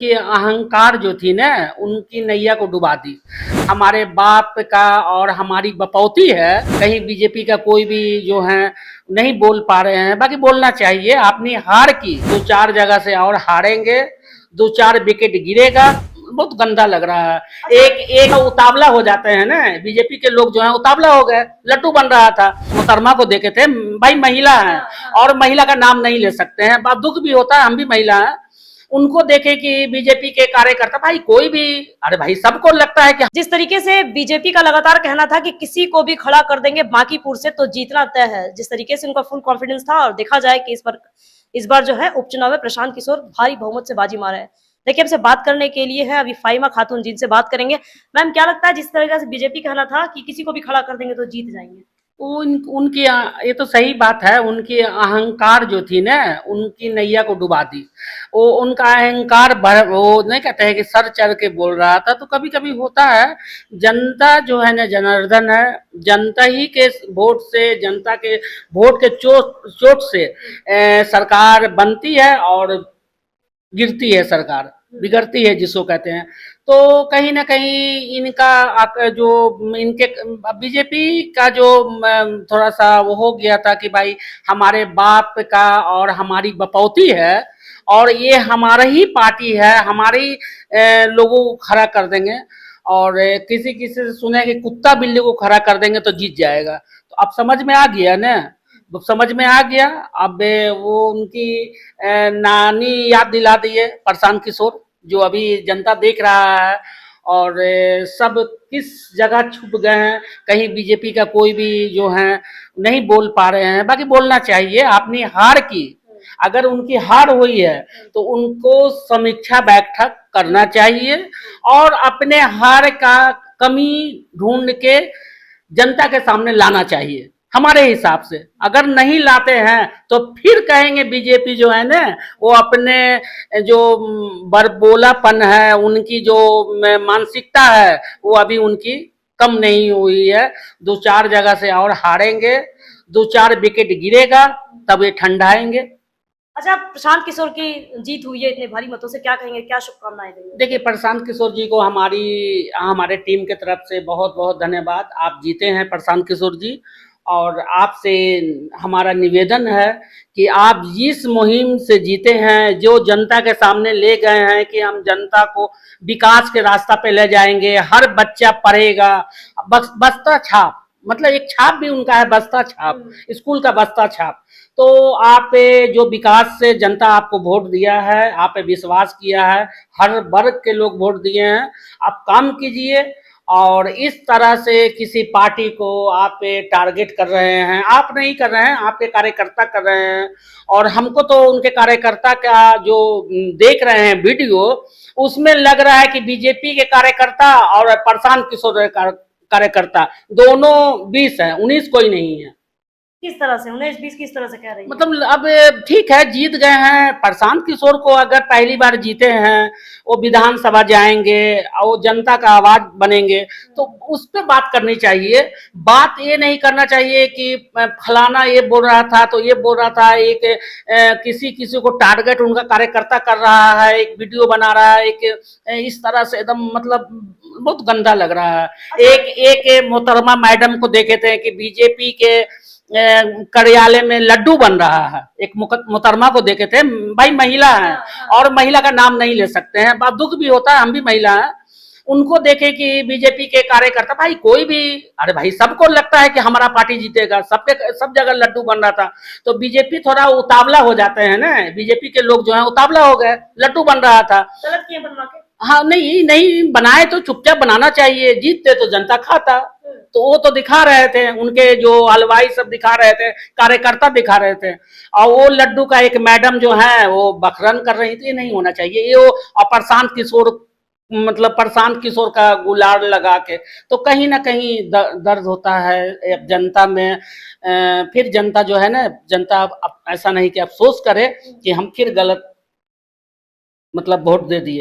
कि अहंकार जो थी ना, उनकी नैया को डुबा दी। हमारे बाप का और हमारी बपौती है। कहीं बीजेपी का कोई भी जो है नहीं बोल पा रहे हैं, बाकी बोलना चाहिए। अपनी हार की दो चार जगह से और हारेंगे, दो चार विकेट गिरेगा। बहुत गंदा लग रहा है। एक एक उतावला हो जाते हैं ना, बीजेपी के लोग जो है उतावला हो गए। लट्टू बन रहा था, मोहतरमा को देखे थे भाई, महिला है और महिला का नाम नहीं ले सकते हैं। बात दुख भी होता है, हम भी महिला हैं। उनको देखे कि बीजेपी के कार्यकर्ता, भाई कोई भी, अरे भाई सबको लगता है कि जिस तरीके से बीजेपी का लगातार कहना था कि किसी को भी खड़ा कर देंगे बांकीपुर से तो जीतना तय है, जिस तरीके से उनका फुल कॉन्फिडेंस था। और देखा जाए कि इस बार जो है उपचुनाव में प्रशांत किशोर भारी बहुमत से बाजी मारे हैं। देखिए, हमसे बात करने के लिए है अभी फाइमा खातून, जिनसे बात करेंगे। मैम, क्या लगता है, जिस तरीके से बीजेपी कहना था कि किसी को भी खड़ा कर देंगे तो जीत जाएंगे? उनकी ये तो सही बात है। उनकी अहंकार जो थी ना, उनकी नैया को डुबा दी। वो उनका अहंकार वो नहीं कहते हैं कि सर चढ़ के बोल रहा था। तो कभी कभी होता है। जनता जो है ना, जनार्दन है। जनता ही के वोट से, जनता के वोट के चोट चोट से सरकार बनती है और गिरती है सरकार, बिगड़ती है जिसको कहते हैं। तो कहीं ना कहीं इनका जो इनके बीजेपी का जो थोड़ा सा वो हो गया था कि भाई हमारे बाप का और हमारी बपौती है और ये हमारा ही पार्टी है, हमारे लोगों को खड़ा कर देंगे। और किसी किसी से सुने कि कुत्ता बिल्ली को खड़ा कर देंगे तो जीत जाएगा। तो अब समझ में आ गया ना, समझ में आ गया। अब वो उनकी नानी याद दिला दी है, प्रशांत किशोर, जो अभी जनता देख रहा है। और सब किस जगह छुप गए हैं। कहीं बीजेपी का कोई भी जो है नहीं बोल पा रहे हैं, बाकी बोलना चाहिए। अपनी हार की, अगर उनकी हार हुई है तो उनको समीक्षा बैठक करना चाहिए और अपने हार का कमी ढूंढ के जनता के सामने लाना चाहिए। हमारे हिसाब से अगर नहीं लाते हैं तो फिर कहेंगे बीजेपी जो है ना, वो अपने जो बरबोलापन है, उनकी जो मानसिकता है, वो अभी उनकी कम नहीं हुई है। दो चार जगह से और हारेंगे, दो चार विकेट गिरेगा, तब ये ठंडाएंगे। अच्छा, प्रशांत किशोर की जीत हुई है इतने भारी मतों से, क्या कहेंगे, क्या शुभकामनाएं देंगे? देखिए, प्रशांत किशोर जी को हमारे टीम के तरफ से बहुत बहुत धन्यवाद। आप जीते हैं प्रशांत किशोर जी। और आपसे हमारा निवेदन है कि आप जिस मुहिम से जीते हैं, जो जनता के सामने ले गए हैं कि हम जनता को विकास के रास्ता पे ले जाएंगे, हर बच्चा पढ़ेगा। बस्ता छाप, मतलब एक छाप भी उनका है, बस्ता छाप, स्कूल का बस्ता छाप। तो आप जो विकास से जनता आपको वोट दिया है, आप पे विश्वास किया है, हर वर्ग के लोग वोट दिए हैं। आप काम कीजिए। और इस तरह से किसी पार्टी को आप टारगेट कर रहे हैं, आप नहीं कर रहे हैं, आपके कार्यकर्ता कर रहे हैं। और हमको तो उनके कार्यकर्ता का जो देख रहे हैं वीडियो, उसमें लग रहा है कि बीजेपी के कार्यकर्ता और प्रशांत किशोर कार्यकर्ता दोनों 20 हैं, 19 कोई नहीं है। किस तरह से 19-20 किस तरह से कह रही है? मतलब अब ठीक है, जीत गए हैं। प्रशांत किशोर को अगर पहली बार जीते हैं, वो विधानसभा जाएंगे और वो जनता का आवाज बनेंगे, तो उस पर बात करनी चाहिए। बात ये नहीं करना चाहिए कि फलाना ये बोल रहा था तो ये बोल रहा था। एक किसी किसी को टारगेट उनका कार्यकर्ता कर रहा है, एक वीडियो बना रहा है, एक इस तरह से एकदम मतलब बहुत गंदा लग रहा है। एक मोहतरमा मैडम को देखे थे कि बीजेपी के कार्यालय में लड्डू बन रहा है। एक मोहतरमा को देखे थे भाई, महिला है और महिला का नाम नहीं ले सकते हैं। बात दुख भी होता है, हम भी महिला हैं। उनको देखे कि बीजेपी के कार्यकर्ता, भाई कोई भी, अरे भाई सबको लगता है कि हमारा पार्टी जीतेगा, सबके सब जगह लड्डू बन रहा था। तो बीजेपी थोड़ा उतावला हो जाते हैं ना, बीजेपी के लोग जो है उतावला हो गए, लड्डू बन रहा था। गलत किए बनवा के? हाँ, नहीं नहीं बनाए तो चुपचाप बनाना चाहिए। जीतते तो जनता खाता। तो वो तो दिखा रहे थे, उनके जो हलवाई सब दिखा रहे थे, कार्यकर्ता दिखा रहे थे। और वो लड्डू का एक मैडम जो है वो बखरन कर रही थी। नहीं होना चाहिए ये। वो और प्रशांत किशोर, मतलब प्रशांत किशोर का गुलाल लगा के, तो कहीं ना कहीं दर्द होता है जनता में। फिर जनता जो है ना, जनता ऐसा नहीं कि अफसोस करे कि हम फिर गलत मतलब वोट दे दिए।